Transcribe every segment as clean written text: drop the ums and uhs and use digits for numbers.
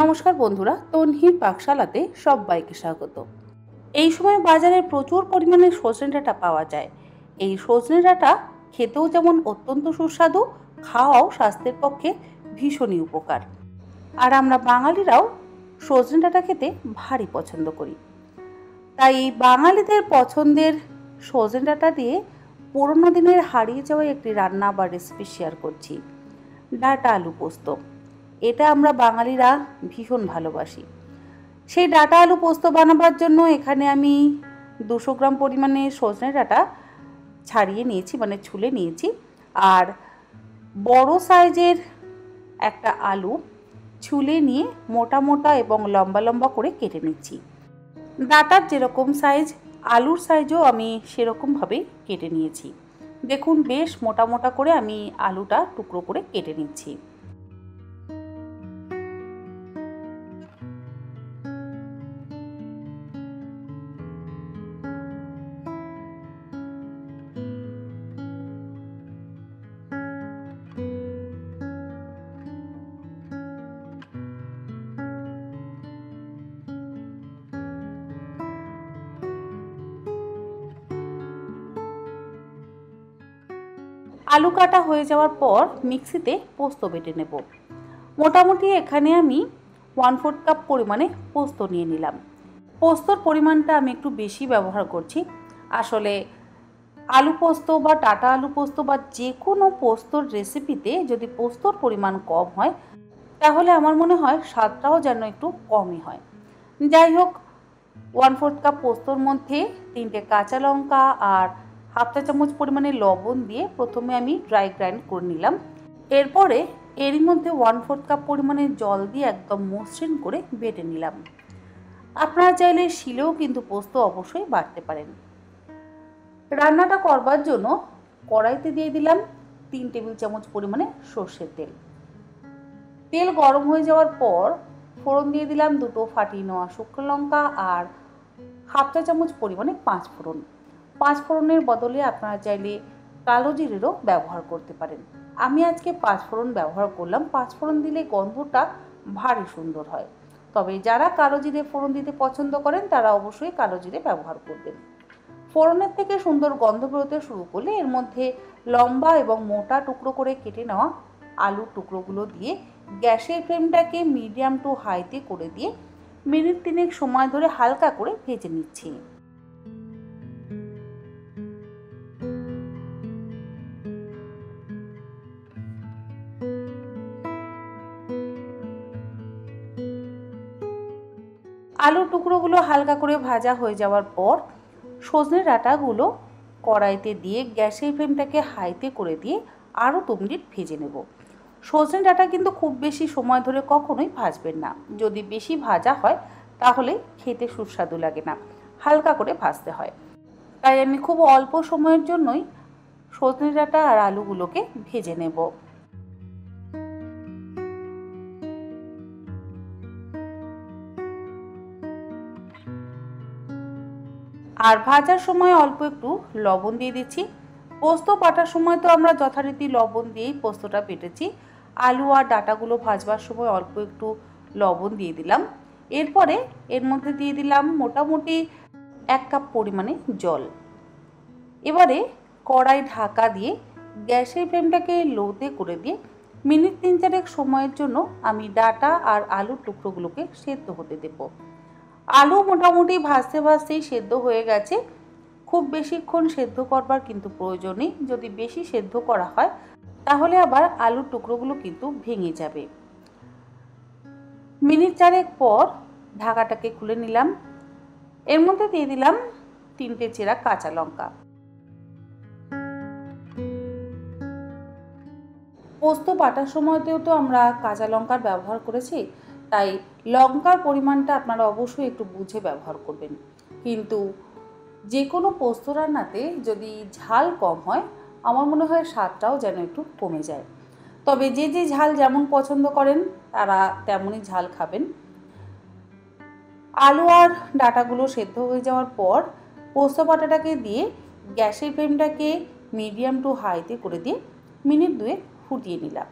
নমস্কার বন্ধুরা, তন্হির পাকশালাতে সবাইকে স্বাগত। এই সময় বাজারে প্রচুর পরিমাণে সজনে ডাঁটা পাওয়া যায়। এই সজনে ডাঁটা খেতেও যেমন অত্যন্ত সুস্বাদু, খাওয়াও স্বাস্থ্যের পক্ষে ভীষণই উপকার। আর আমরা বাঙালিরাও সজনে ডাঁটা খেতে ভারী পছন্দ করি। তাই এই বাঙালিদের পছন্দের সজনে ডাঁটা দিয়ে পুরোনো দিনের হারিয়ে যাওয়া একটি রান্না বা রেসিপি শেয়ার করছি, ডাঁটা আলু পোস্ত। এটা আমরা বাঙালিরা ভীষণ ভালোবাসি। সেই ডাঁটা আলু পোস্ত বানাবার জন্য এখানে আমি 200 গ্রাম পরিমাণে সজনে ডাঁটা ছাড়িয়ে নিয়েছি, মানে ছুলে নিয়েছি। আর বড় সাইজের একটা আলু ছুলে নিয়ে মোটা মোটা এবং লম্বা লম্বা করে কেটে নিচ্ছি। ডাঁটার যেরকম সাইজ আলুর সাইজও আমি সেরকমভাবেই কেটে নিয়েছি। দেখুন, বেশ মোটা মোটা করে আমি আলুটা টুকরো করে কেটে নিচ্ছি। আলু কাটা হয়ে যাওয়ার পর মিক্সিতে পোস্ত বেটে নেব। মোটামুটি এখানে আমি 1/4 কাপ পরিমাণে পোস্ত নিয়ে নিলাম। পোস্তর পরিমাণটা আমি একটু বেশি ব্যবহার করছি। আসলে আলু পোস্ত বা ডাঁটা আলু পোস্ত বা যে কোনো পোস্তর রেসিপিতে যদি পোস্তর পরিমাণ কম হয় তাহলে আমার মনে হয় স্বাদটাও যেন একটু কমই হয়। যাই হোক, 1/4 কাপ পোস্তর মধ্যে 3টে কাঁচা লঙ্কা আর হাফ চা চামচ পরিমাণে লবণ দিয়ে প্রথমে আমি ড্রাই গ্রাইন্ড করে নিলাম। এরপরে এরই মধ্যে 1/4 কাপ পরিমাণে জল দিয়ে একদম মসৃণ করে বেটে নিলাম। আপনারা চাইলে শিলেও কিন্তু পোস্ত অবশ্যই বাটতে পারেন। রান্নাটা করবার জন্য কড়াইতে দিয়ে দিলাম 3 টেবিল চামচ পরিমাণে সর্ষের তেল। তেল গরম হয়ে যাওয়ার পর ফোড়ন দিয়ে দিলাম 2টো ফাটিয়ে নেওয়া শুকনো লঙ্কা আর হাফ চা চামচ পরিমাণে 5 ফোড়ন। 5 ফোড়নের বদলে আপনারা চাইলে কালো জিরেরও ব্যবহার করতে পারেন। আমি আজকে 5 ফোড়ন ব্যবহার করলাম। 5 ফোড়ন দিলে গন্ধটা ভারী সুন্দর হয়। তবে যারা কালো জিরে ফোড়ন দিতে পছন্দ করেন তারা অবশ্যই কালো জিরে ব্যবহার করবেন। ফোড়নের থেকে সুন্দর গন্ধ বেরোতে শুরু করলে এর মধ্যে লম্বা এবং মোটা টুকরো করে কেটে নেওয়া আলুর টুকরোগুলো দিয়ে গ্যাসের ফ্লেমটাকে মিডিয়াম টু হাইতে করে দিয়ে মিনিট 3 সময় ধরে হালকা করে ভেজে নিচ্ছি। আলুর টুকরোগুলো হালকা করে ভাজা হয়ে যাওয়ার পর সজনে ডাঁটাগুলো কড়াইতে দিয়ে গ্যাসের ফ্লেমটাকে হাইতে করে দিয়ে আরও 2 মিনিট ভেজে নেব। সজনে ডাঁটা কিন্তু খুব বেশি সময় ধরে কখনোই ভাজবেন না। যদি বেশি ভাজা হয় তাহলে খেতে সুস্বাদু লাগে না, হালকা করে ভাজতে হয়। তাই আমি খুব অল্প সময়ের জন্যই সজনে ডাঁটা আর আলুগুলোকে ভেজে নেব। আর ভাজার সময় অল্প একটু লবণ দিয়ে দিচ্ছি। পোস্ত বাটার সময় তো আমরা যথারীতি লবণ দিয়েই পোস্তটা বেটেছি। আলু আর ডাঁটাগুলো ভাজবার সময় অল্প একটু লবণ দিয়ে দিলাম। এরপরে এর মধ্যে দিয়ে দিলাম মোটামুটি 1 কাপ পরিমাণে জল। এবারে কড়াই ঢাকা দিয়ে গ্যাসের ফ্লেমটাকে লোতে করে দিয়ে মিনিট 3-4 সময়ের জন্য আমি ডাঁটা আর আলুর টুকরোগুলোকে সেদ্ধ হতে দেব। আলু মোটামুটি ভাজতে ভাজতেই সেদ্ধ হয়ে গেছে। খুব বেশিক্ষণ সেদ্ধ করবার কিন্তু প্রয়োজন নেই। যদি বেশি সেদ্ধ করা হয় তাহলে আবার আলুর টুকরোগুলো কিন্তু ভেঙে যাবে। মিনিট 4 পর ঢাকাটাকে খুলে নিলাম। এর মধ্যে দিয়ে দিলাম 3টে চেরা কাঁচা লঙ্কা। পোস্ত বাটার সময়তেও তো আমরা কাঁচা লঙ্কার ব্যবহার করেছি, তাই লঙ্কার পরিমাণটা আপনারা অবশ্যই একটু বুঝে ব্যবহার করবেন। কিন্তু যে কোনো পোস্ত রান্নাতে যদি ঝাল কম হয় আমার মনে হয় স্বাদটাও যেন একটু কমে যায়। তবে যে যে ঝাল যেমন পছন্দ করেন তারা তেমনই ঝাল খাবেন। আলু আর ডাঁটাগুলো সেদ্ধ হয়ে যাওয়ার পর পোস্ত বাটাটাকে দিয়ে গ্যাসের ফ্লেমটাকে মিডিয়াম টু হাইতে করে দিয়ে মিনিট 2 ফুটিয়ে নিলাম।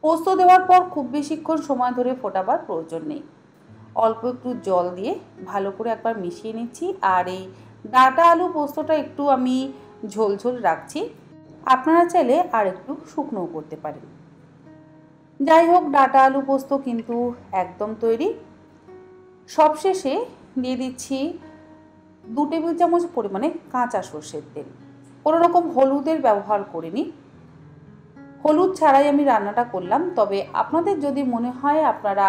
পোস্ত দেওয়ার পর খুব বেশিক্ষণ সময় ধরে ফোটাবার প্রয়োজন নেই। অল্প একটু জল দিয়ে ভালো করে একবার মিশিয়ে নিচ্ছি। আর এই ডাঁটা আলু পোস্তটা একটু আমি ঝোল রাখছি, আপনারা চাইলে আর একটু শুকনোও করতে পারেন। যাই হোক, ডাঁটা আলু পোস্ত কিন্তু একদম তৈরি। সবশেষে দিয়ে দিচ্ছি 2 টেবিল চামচ পরিমাণে কাঁচা সর্ষের তেল। কোনো রকম হলুদের ব্যবহার করিনি, হলুদ ছাড়াই আমি রান্নাটা করলাম। তবে আপনাদের যদি মনে হয় আপনারা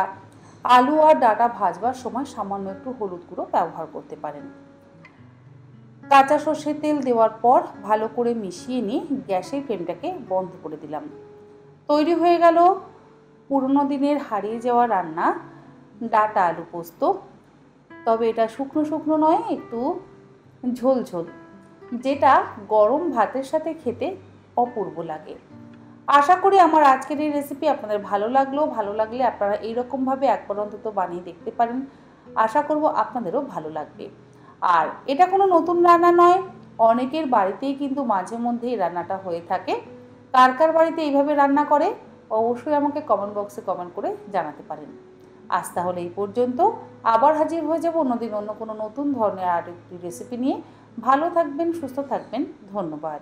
আলু আর ডাঁটা ভাজবার সময় সামান্য একটু হলুদ গুঁড়ো ব্যবহার করতে পারেন। কাঁচা সর্ষের তেল দেওয়ার পর ভালো করে মিশিয়ে নিয়ে গ্যাসের ফ্লেমটাকে বন্ধ করে দিলাম। তৈরি হয়ে গেল পুরনো দিনের হারিয়ে যাওয়া রান্না ডাঁটা আলু পোস্ত। তবে এটা শুকনো শুকনো নয়, একটু ঝোল, যেটা গরম ভাতের সাথে খেতে অপূর্ব লাগে। আশা করি আমার আজকের এই রেসিপি আপনাদের ভালো লাগলে আপনারা এইরকমভাবে একবার অন্তত বানিয়ে দেখতে পারেন। আশা করব আপনাদেরও ভালো লাগবে। আর এটা কোনো নতুন রান্না নয়, অনেকের বাড়িতেই কিন্তু মাঝে মধ্যে এই রান্নাটা হয়ে থাকে। কার কার বাড়িতে এইভাবে রান্না করে অবশ্যই আমাকে কমেন্ট বক্সে কমেন্ট করে জানাতে পারেন। আজ তাহলে এই পর্যন্ত, আবার হাজির হয়ে যাব অন্যদিন অন্য কোনো নতুন ধরনের আর একটি রেসিপি নিয়ে। ভালো থাকবেন, সুস্থ থাকবেন, ধন্যবাদ।